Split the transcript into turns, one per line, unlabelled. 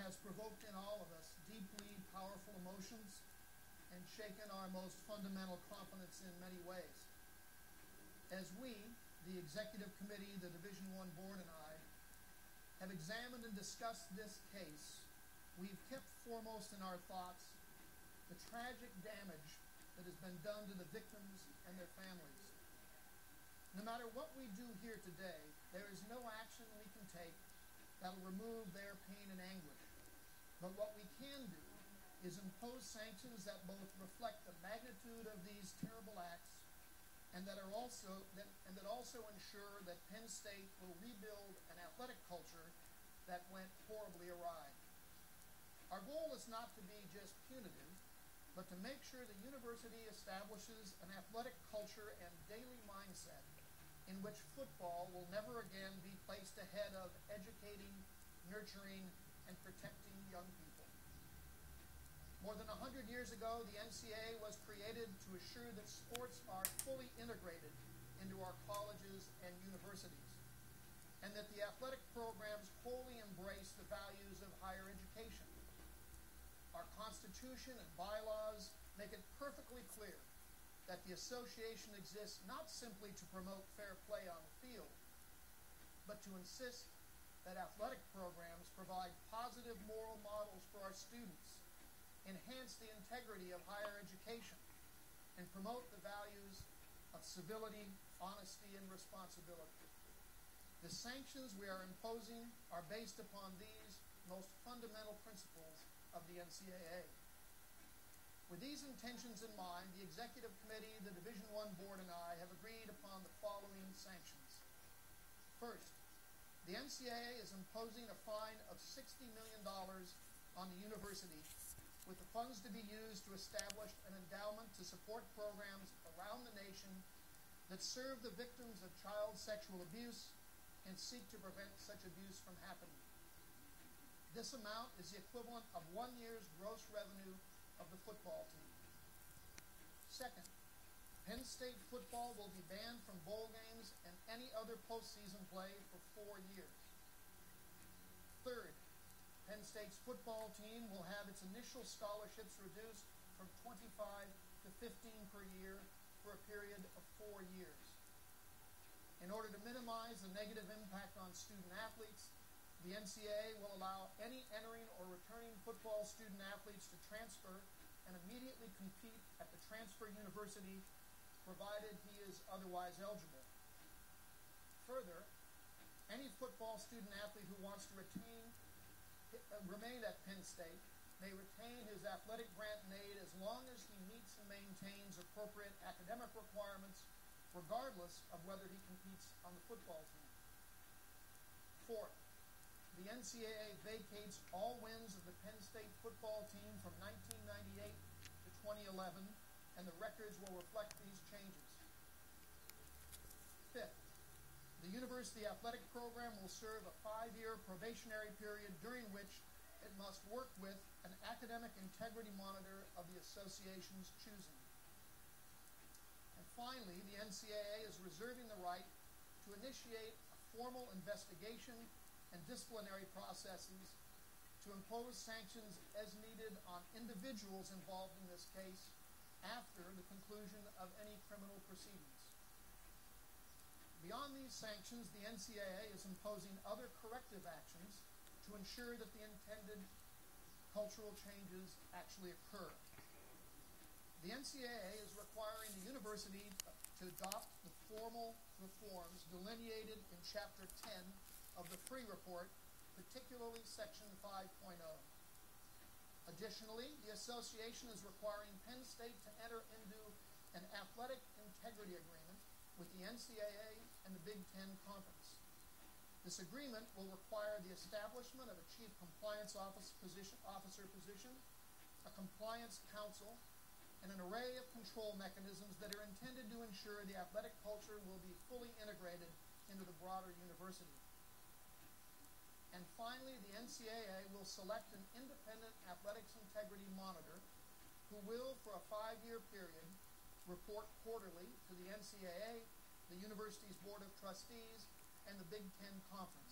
has provoked in all of us deeply powerful emotions and shaken our most fundamental confidence in many ways. As we, the Executive Committee, the Division I Board, and I, have examined and discussed this case, we've kept foremost in our thoughts the tragic damage that has been done to the victims and their families. No matter what we do here today, there is no action we can take that will remove their pain and anguish. But what we can do is impose sanctions that both reflect the magnitude of these terrible acts and that also ensure that Penn State will rebuild an athletic culture that went horribly awry. Our goal is not to be just punitive, but to make sure the university establishes an athletic culture and daily mindset in which football will never again be placed ahead of educating, nurturing, and protecting young people. More than 100 years ago, the NCAA was created to assure that sports are fully integrated into our colleges and universities, and that the athletic programs wholly embrace the values of higher education. Our Constitution and bylaws make it perfectly clear that the association exists not simply to promote fair play on the field, but to insist that athletic programs provide positive moral models for our students, enhance the integrity of higher education, and promote the values of civility, honesty, and responsibility. The sanctions we are imposing are based upon these most fundamental principles of the NCAA. With these intentions in mind, the Executive Committee, the Division I Board, and I have agreed upon the following sanctions. First, the NCAA is imposing a fine of $60 million on the university, with the funds to be used to establish an endowment to support programs around the nation that serve the victims of child sexual abuse and seek to prevent such abuse from happening. This amount is the equivalent of 1 year's gross revenue of the football team. Second, Penn State football will be banned from bowl games and any other postseason play for 4 years. Third, Penn State's football team will have its initial scholarships reduced from 25 to 15 per year for a period of 4 years. In order to minimize the negative impact on student athletes, the NCAA will allow any entering or returning football student athletes to transfer and immediately compete at the transfer university, provided he is otherwise eligible. Further, any football student athlete who wants to remain at Penn State may retain his athletic grant and aid as long as he meets and maintains appropriate academic requirements, regardless of whether he competes on the football team. Fourth, the NCAA vacates all wins of the Penn State football team from 1998 to 2011, and the records will reflect these changes. Fifth, the university athletic program will serve a 5-year probationary period during which it must work with an academic integrity monitor of the association's choosing. And finally, the NCAA is reserving the right to initiate a formal investigation and disciplinary processes to impose sanctions as needed on individuals involved in this case after the conclusion of any criminal proceedings. Beyond these sanctions, the NCAA is imposing other corrective actions to ensure that the intended cultural changes actually occur. The NCAA is requiring the university to adopt the formal reforms delineated in Chapter 10 of the Free Report, particularly Section 5.0. Additionally, the association is requiring Penn State to enter into an athletic integrity agreement with the NCAA and the Big Ten Conference. This agreement will require the establishment of a chief compliance officer position, a compliance council, and an array of control mechanisms that are intended to ensure the athletic culture will be fully integrated into the broader university. And finally, the NCAA will select an independent athletics integrity monitor who will, for a 5-year period, report quarterly to the NCAA, the university's Board of Trustees, and the Big Ten Conference.